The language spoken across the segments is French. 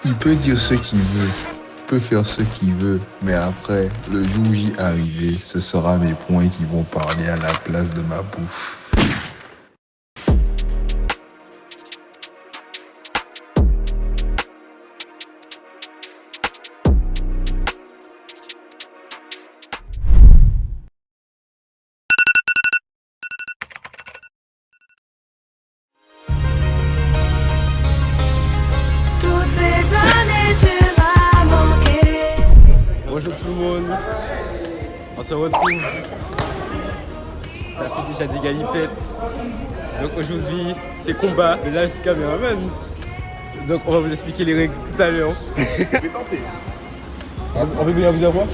Il peut dire ce qu'il veut, il peut faire ce qu'il veut, mais après, le jour J arrivé, ce sera mes poings qui vont parler à la place de ma bouche. Bonjour tout le monde, on se retrouve, ça fait déjà des galipettes, donc aujourd'hui c'est combat de Live Cameraman, donc on va vous expliquer les règles tout à l'heure. On veut bien vous avoir.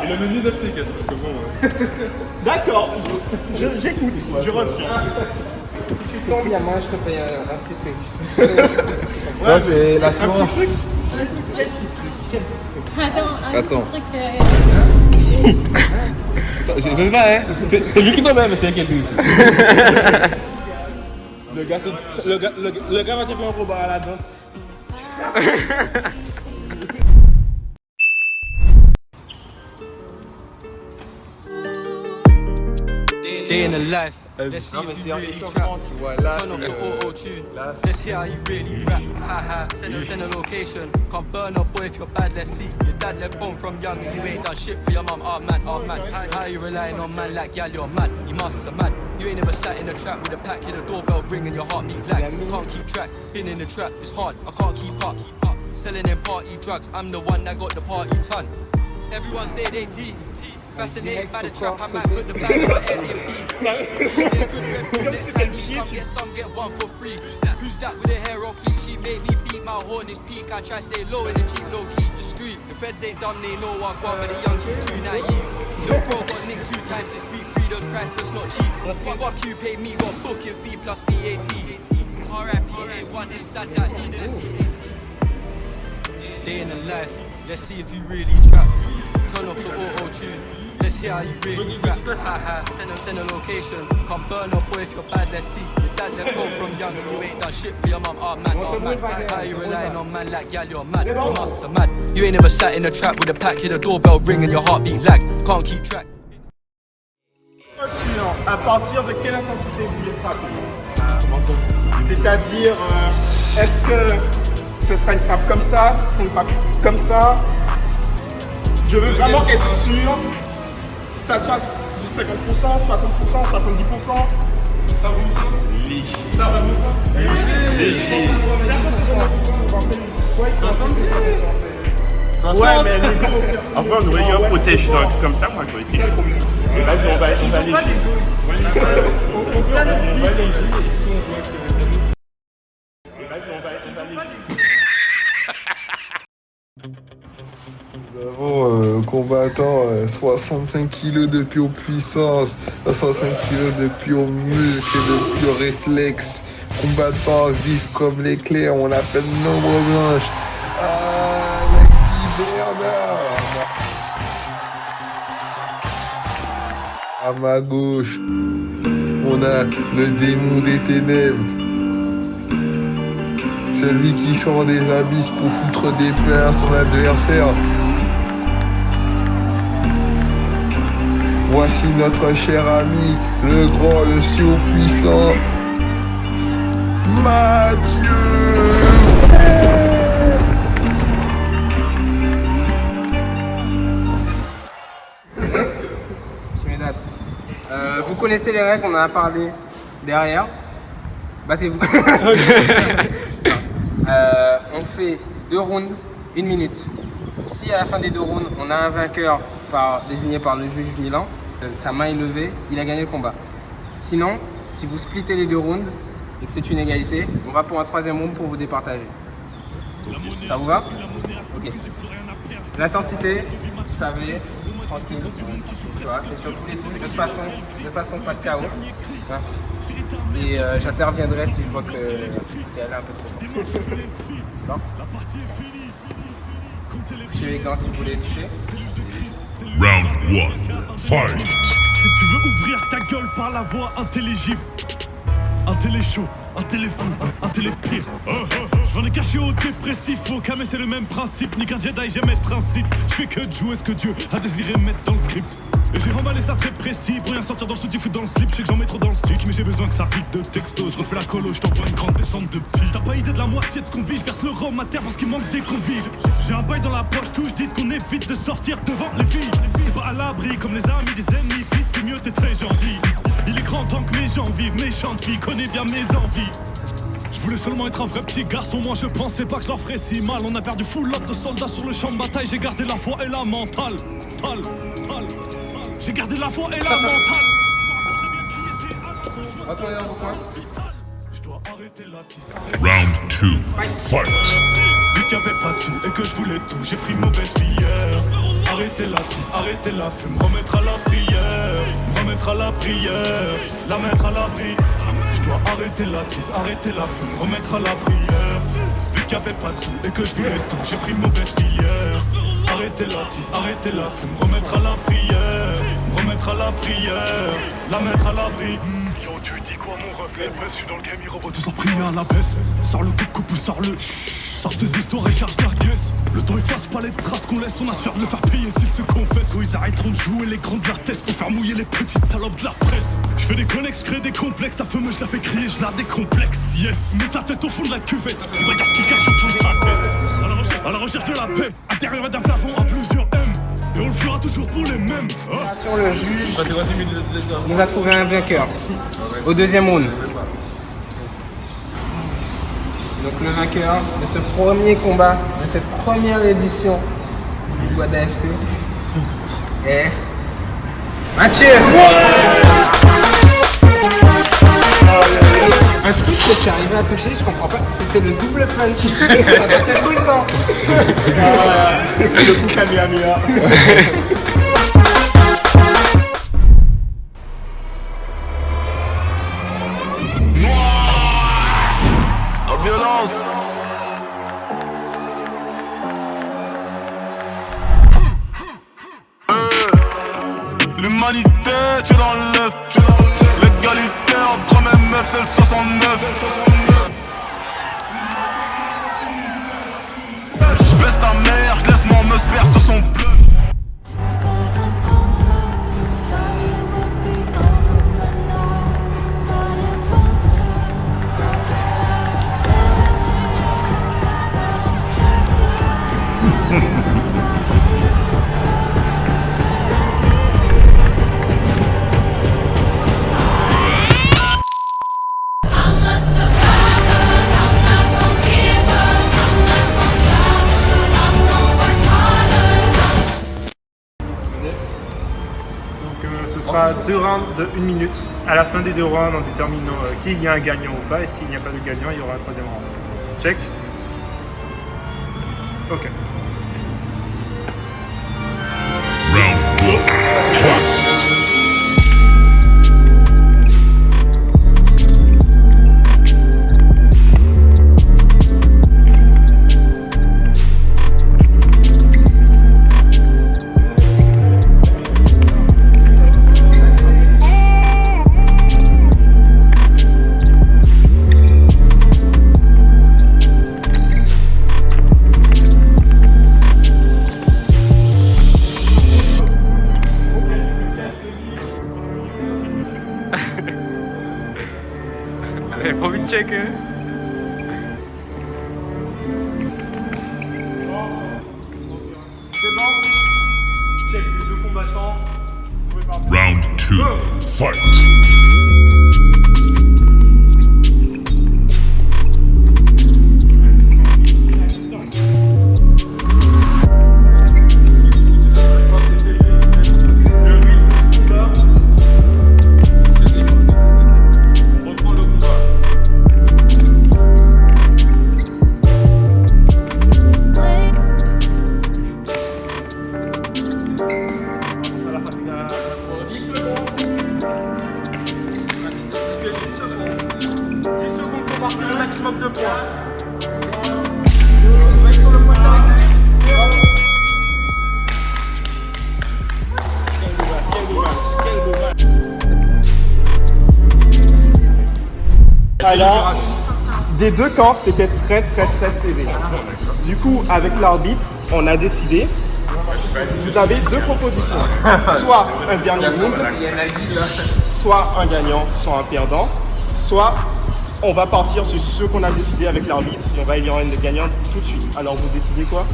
Et le menu 9 T4 parce que bon. D'accord, j'écoute, je retiens. Si tu tombes, il y a moi je te paye un petit truc. Ça, c'est la Un petit truc. Un petit truc. Attends, un Attends. petit truc. Je sais pas, hein. C'est lui qui tombe, mais c'est elle qui est lui. Le gars va te faire un combat à la danse. Day in the life. Let's see if you really trap. Turn off the auto-tune. Let's hear how you really rap. Haha, send a location. Come burn up, boy, if you're bad, let's see. Your dad left home from young and you ain't done shit for your mum. Oh man, oh man. How you relying on man like gal, you're mad. You must have mad. You ain't ever sat in a trap with a pack, hear the doorbell ring and your heartbeat lag. Can't keep track, been in the trap, it's hard, I can't keep up. Selling them party drugs, I'm the one that got the party ton. Everyone say they T. Fascinated by the trap, I might put the bag on Airbnb. Next time you come get some, get one for free. Who's that with the hair off fleek? She made me beat my horn, it's peak. I try stay low in the cheap, low key, discreet. The feds ain't dumb, they know what gone, but the young she's too naive. Lil' bro got nicked 2 times this week, free those priceless, not cheap. Fuck you, pay me, got booking fee plus VAT. RIP A1, it's sad that he didn't see 18. Day in the life, let's see if you really trap. Turn off the auto-tune. Let's hear how you really rap. Haha, send a location. Come burn up, boy, if you're bad, let's see. Your dad left home from young and you ain't done shit for your mum. Oh man, oh man. How you relying on man like gal, you're mad. You must have mad. You ain't never sat in a trap with a pack, hear the doorbell ring and your heartbeat lag. Can't keep track. À partir de quelle intensité vous voulez frapper? C'est-à-dire, est-ce que ce sera une frappe comme ça? C'est une frappe comme ça? Je veux vraiment être sûr que ça soit du 50%, 60%, 70%. Ça vous léger. Ça va vous léger. Ouais, mais les gars, Après, on aurait eu un protège un truc comme ça, moi j'aurais été. Mais vas-y, on va léger. On va léger. Et si on voit que. Mais vas-y, on va léger. Nous avons un combattant 65 kg de pure puissance, 65 kg de pure muscle et de pure réflexe. Combattant vif comme l'éclair, on l'appelle Nombre Blanche. Alexis Bernard. À ma gauche, on a le démon des ténèbres. Celui qui sort des abysses pour foutre des plaies à son adversaire. Voici notre cher ami, le grand, le surpuissant, Mathieu. Mesdames, vous connaissez les règles, on en a parlé derrière. Battez-vous. On fait 2 rounds, 1 minute. Si à la fin des 2 rounds, on a un vainqueur désigné par le juge Milan, sa main est levée, il a gagné le combat. Sinon, si vous splittez les 2 rounds et que c'est une égalité, on va pour un 3e round pour vous départager. Ça vous va? Ok. L'intensité, vous savez, tranquille, tu vois, c'est sur tous les tours, de façon pas KO. Hein. Et j'interviendrai si je vois que c'est allé un peu trop fort. D'accord? Touchez les gants si vous voulez toucher. Round 1, fight! Si tu veux ouvrir ta gueule par la voie intelligible, Un télé chaud, un télé fou, un télé pire. J'en ai caché au dépressif, au camé c'est le même principe. Ni qu'un Jedi jamais être un Sith. J'fais que de jouer ce que Dieu a désiré mettre dans le script. Et j'ai remballé ça très précis pour rien sortir dans le sous foot dans le slip. Je sais que j'en mets trop dans le stick, mais j'ai besoin que ça pique de texto. Je refais la colo, je t'envoie une grande descente de petits. T'as pas idée de la moitié de ce qu'on vit, je verse le rhum à terre parce qu'il manque des convives. J'ai un bail dans la poche, touche, dites qu'on évite de sortir devant les filles. T'es pas à l'abri comme les amis des ennemis, fils, c'est mieux, t'es très gentil. Il est grand temps que mes gens vivent, méchante fille, connais bien mes envies. Je voulais seulement être un vrai petit garçon, moi je pensais pas que je leur ferais si mal. On a perdu full lot de soldats sur le champ de bataille, j'ai gardé la foi et la mentale. J'ai gardé la foi et la mentale. Retournez dans vos coins. Je dois arrêter la pisse. Round 2. Fight. Vu qu'il y avait pas de sous et que je voulais tout, j'ai pris mauvaise bière. Arrêtez la pisse, arrêtez la fume, remettre à la prière. Remettre à la prière, la mettre à l'abri. Je dois arrêter la tisse, arrêter la fume, remettre à la prière. Vu qu'il y avait pas de sous et que je voulais tout, j'ai pris mauvaise bière. Arrêtez la tisse, arrêtez la fume, remettre à la prière. Remettre à la prière, la mettre à l'abri. Yo, tu dis quoi mon reflet? Je suis dans le game, il robot. Tous en priant à la baisse, sors le coupe ou sors le. Sors ces histoires et charge la caisse. Le temps efface pas les traces qu'on laisse, on assure de le faire payer s'ils se confessent. Ou ils arrêteront de jouer les grands de leur test pour faire mouiller les petites salopes de la presse. Je fais des connexes, je crée des complexes, ta fameuse je la fais crier, je la décomplexe, yes. Mets sa tête au fond de la cuvette, il va dire ce qui cache au fond de sa tête. À la recherche de la paix, intérieur d'un plafond à plusieurs M. Et on le fera toujours pour les mêmes. Sur le juge, il va trouver un vainqueur au deuxième round. Donc le vainqueur de ce premier combat, de cette première édition du Guada FC est Mathieu. Un truc que tu arrivais à toucher, je comprends pas, c'était le double punch. Ça passait tout le temps. Le coup Kamehameha. Violence. L'humanité, tu es dans l'œuf. L'égalité entre mes meufs, c'est le 69. Je baisse ta mère, je laisse mon meuf perdre sur son bleu. Ce sera 2 rounds de 1 minute. À la fin des 2 rounds, en déterminant s'il y a un gagnant ou pas, et s'il n'y a pas de gagnant, il y aura un 3e round. Check. Ok. Round 1. Fight. Allez, pas envie de check. C'est bon. Check les deux combattants. Round 2. Fight. Maximum de points. Alors, des deux camps, c'était très serré. Du coup, avec l'arbitre, on a décidé, vous avez deux propositions. Soit un dernier round, soit un gagnant, soit un perdant, soit on va partir sur ce qu'on a décidé avec l'arbitre et on va élire une gagnante tout de suite. Alors vous décidez quoi?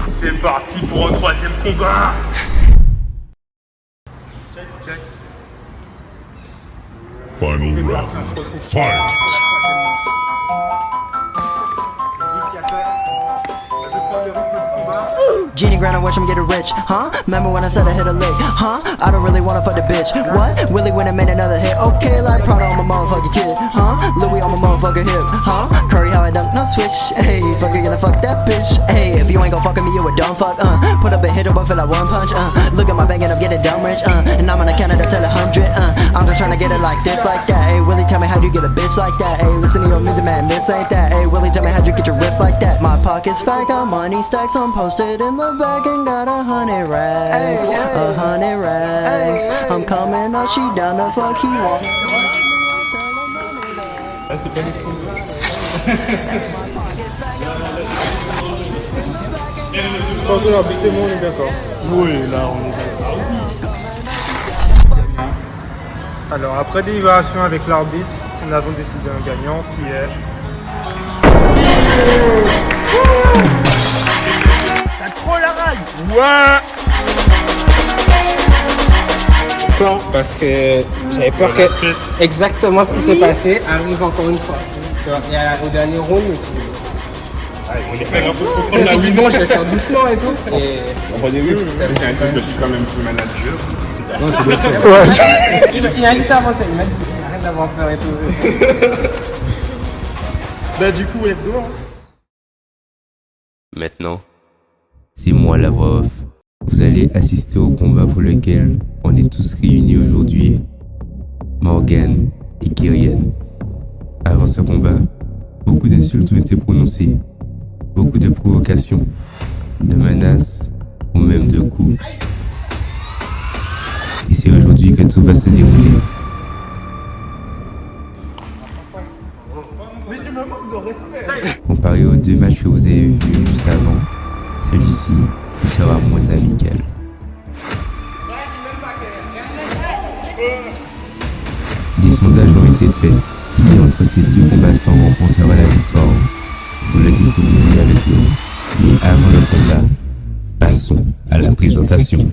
C'est parti pour un troisième combat. Check. Final round. Fight. Genie Grant, I wish I'm getting rich, huh? Remember when I said I hit a lick, huh? I don't really wanna fuck the bitch, what? Willie went and made another hit, okay, like Prada on my motherfucking kid, huh? Louis on my motherfucking hip, huh? Curry how I dunk, no switch, hey, fuck you gonna fuck that bitch, hey, if you ain't gon' fuck with me, you a dumb fuck, put up a hit up, I feel like one punch, look at my bank and I'm getting dumb rich, and I'm gonna count it up till 100, I'm just tryna get it like this, like that, hey, Willie, tell me how'd you get a bitch like that, hey, listen to your music, man, this ain't that, hey, Willie, tell me how'd you get your wrist like that, my pockets fat, got money stacks, I'm posted in the back and got 100 racks, 100 racks. I'm coming up, she down the fuck, he want. C'est pas du tout. Quand on a habité, on est d'accord. Oui, là on est d'accord. Alors, après délibération avec l'arbitre, nous avons décidé un gagnant qui est... T'as trop la raille. Ouais. Parce que j'avais peur que exactement ce qui s'est passé arrive encore une fois. Il y a au dernier round. On a dit non, je vais faire doucement et tout. Et... On va dire oui, je suis quand même sous manager. Non, il a dit avant ça, il m'a dit arrête d'avoir peur et tout. Bah du coup, let's go. Maintenant, c'est moi la voix off. Vous allez assister au combat pour lequel on est tous réunis aujourd'hui. Morgan et Kyrian. Avant ce combat, beaucoup d'insultes ont été prononcées. Beaucoup de provocations, de menaces ou même de coups. Et c'est aujourd'hui que tout va se dérouler. Mais tu me manques de respect. Comparé aux deux matchs que vous avez vus juste avant, celui-ci sera moins amical. Des sondages ont été faits et entre ces deux combattants remportera la victoire. Vous le découvrirez avec nous. Mais avant le combat, passons à la présentation.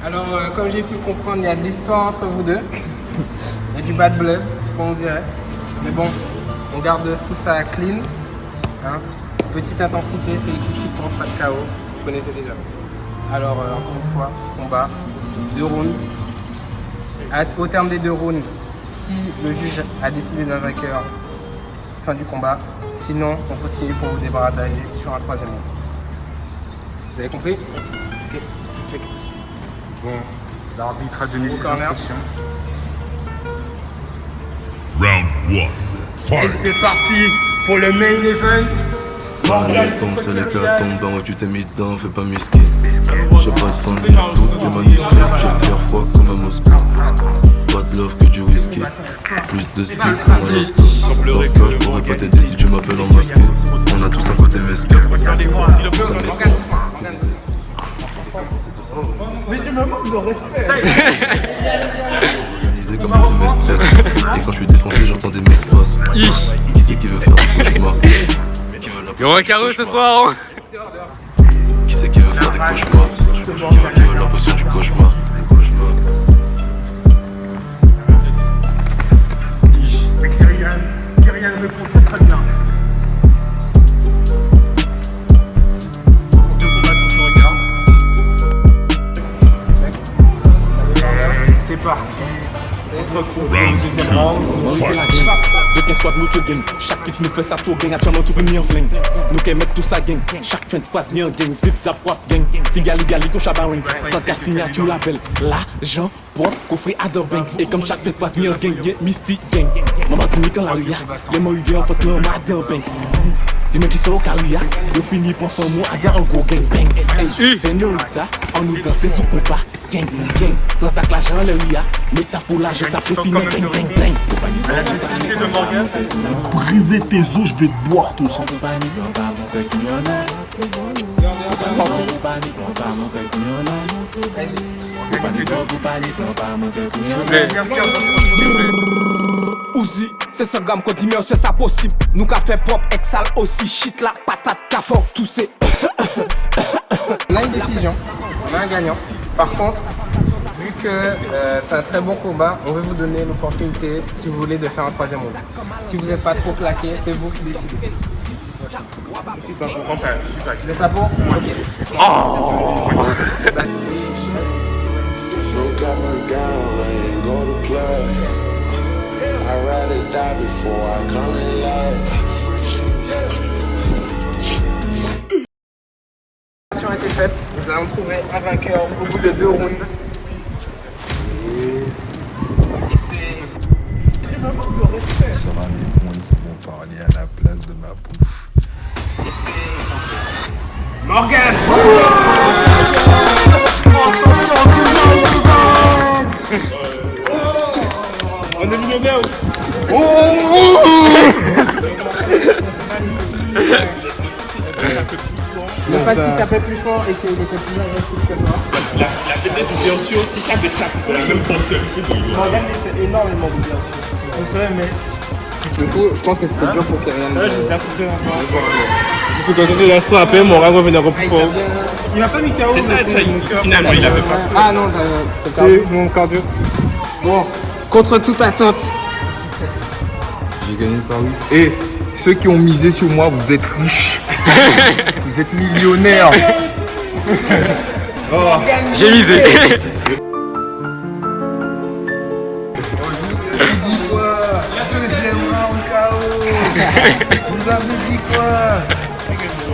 Alors, comme j'ai pu comprendre, il y a de l'histoire entre vous deux. Il y a du bad blood, comme on dirait. Mais bon, on garde tout ça clean. Hein. Petite intensité, c'est les touches qui comptent, pas de KO. Vous connaissez déjà. Alors, encore une fois, combat, 2 rounds. Au terme des 2 rounds, si le juge a décidé d'un vainqueur, fin du combat. Sinon, on continue pour vous débarrasser sur un 3e round. Vous avez compris? Ok, check. Bon, l'arbitre a donné ses instructions. Round 1. Fight. Et c'est parti pour le main event. Allez, tombe, c'est les gars tombent dans ouais, tu t'es mis dedans, fais pas misquer. J'ai pas le temps de lire toutes les manuscrits, j'ai fier froid comme un Moscou. Pas de love que du whisky, plus de skill comme un Lasco. Dans ce cas, je pourrais pas t'aider si tu m'appelles en masqué. On a tous un côté mesquin. Mais tu me manques de respect. Organisé comme un de mes stress. Et quand je suis défoncé, j'entends des messages. Qui c'est qui veut faire des cauchemars? Il y aura un carreau ce soir, hein. Qui c'est qui veut faire des cauchemars? Qui veut la potion du cauchemar? Kyrian répond très très bien. Deux combattants se regardent. Et c'est parti. On se retrouve au deuxième round. De 15 squad nous te gang. Chaque clip nous fait ça tour gang. Actuellement tout ni en fling. Nous qu'aime mettre tout ça gang. Chaque fin de phase ni en gang. Zip zap wap gang. Tigali gali ko chaba rings. Sans cas signature label. L'argent pour coffrer à deux banks. Et comme chaque fin de phase ni en gang. Y'a Misty gang. Maman dit quand la ria. Les mots ils viennent en face non Madden Banks. Dis-moi qui sont au carrière. Yo fini pour faire moi à dire un gros gang bang. Hey, señorita, on nous danse sous compas. Gang, gang, transac l'argent le ria. Mais ça pour l'argent, ça peut finir bang, bang, bang. À la nécessité de Morgan. Briser tes os, je vais te boire ton sang. Ouzi, c'est 100 grammes qu'on dit mais c'est ça possible. Nous qu'a fait propre, exal aussi, shit la patate, qu'a fort, tout c'est. On a une décision, on a un gagnant. Par contre, vu que c'est un très bon combat, on veut vous donner l'opportunité, si vous voulez, de faire un troisième round. Si vous n'êtes pas trop claqué, c'est vous qui décidez. Je suis pas pour campagne, je suis pas. Vous êtes pas pour? Ok. I'd rather die before I come in life. La a été faite, nous allons trouver un vainqueur au bout de 2 rounds. Et c'est... Ce sera mes points qui vont parler à la place de ma bouche. Et c'est... Morgan. On est millionnaire. Le fait qu'il tapait plus fort et qu'il était plus agressif que moi. La faiblesse du virtue aussi, ça fait ça. La même force que lui, c'est bon. Morgan, c'est énormément de virtue. On sait, mais. Du coup, je pense que c'était dur pour Kyrian. Ouais, j'ai bien poussé encore. Du coup, quand on est la fois après, Morgan va venir reprendre. Il m'a pas mis KO. C'est ça, finalement, il avait pas. Ah non, t'as mon cardio. Bon, contre toute attente. J'ai gagné par oui. Et ceux qui ont misé sur moi, vous êtes riches. Vous êtes millionnaires. Oh, j'ai misé. Vous avez dit quoi?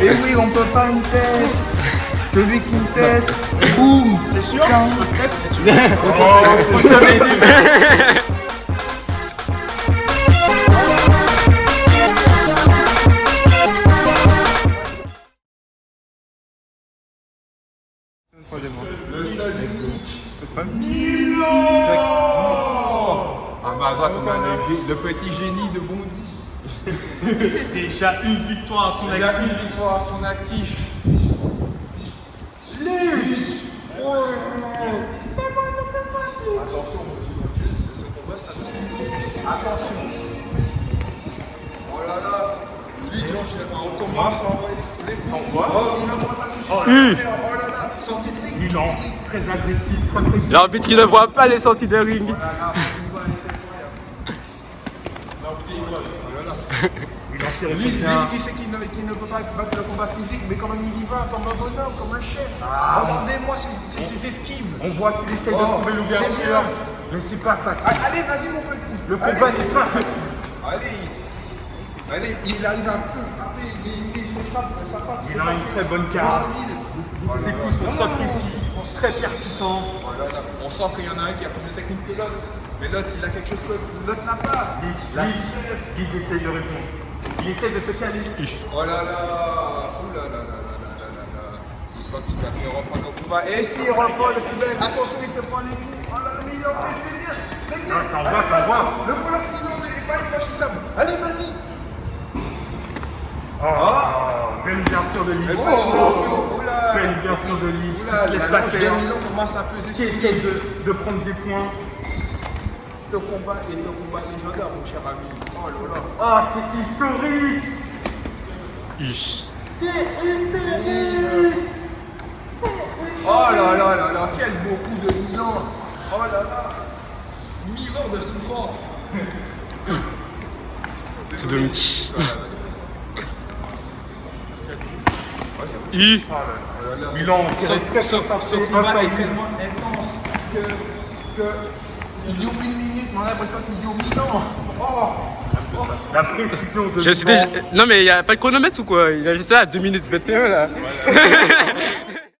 Et oui, on peut pas me tester. Celui qui me teste, boum. T'es sûr? Je te teste. Le seul million. À ma droite, on a le petit génie de Bondy. Déjà une victoire à son actif. Une victoire à son actif. Attention, ce combat, ça nous dit. Attention. Oh là là. On commence à envoyer les coups. Oh, on commence à toucher. Oh là là. Sortie de ring. Non, très agressif, très précis. L'arbitre qui ne voit pas les sorties de ring. Lui, qui sait qu'il ne peut pas battre le combat physique, mais quand même il y va comme un bonhomme, comme un chef. Regardez-moi ses esquives. On voit qu'il essaye de trouver l'ouverture, mais c'est pas facile. Allez, vas-y mon petit. Le combat n'est pas facile. Allez, il arrive à peu frapper, mais il se frappe, ça frappe. Il a une très bonne carte. Ses coups sont très précis, très percutants. On sent qu'il y en a un qui a plus de technique que l'autre. Mais l'autre, il a quelque chose que l'autre n'a pas. Guy essaye de répondre. Il essaie de se caler. Oh là là. Ouh là là là là là là là. J'espère qu'il va venir reprendre le combat. Et si il reprend le plus belle. Attention, il se prend les coups. Oh là là, mais il est en paix, c'est bien. C'est bien. Ça va, ça va. Le colosse qui n'en est pas infranchissable. Allez, vas-y. Belle ouverture de Leeds. Belle ouverture de Leeds. Qui se laisse pas faire. Qui essaie de prendre des points. Ce combat est un combat légendaire, mon cher ami. Oh là là. Oh, c'est historique. C'est historique. Oh là là là là, quel beau coup de Milan. Oh là là. 1000 ans de souffrance. C'est de mythe. Ce combat est tellement intense que il dure 1 minute, mais on a l'impression qu'il dure 1000 ans. Oh. La précision de Non mais il y a pas de chronomètre ou quoi? Il a juste ça à 2 minutes 21 là.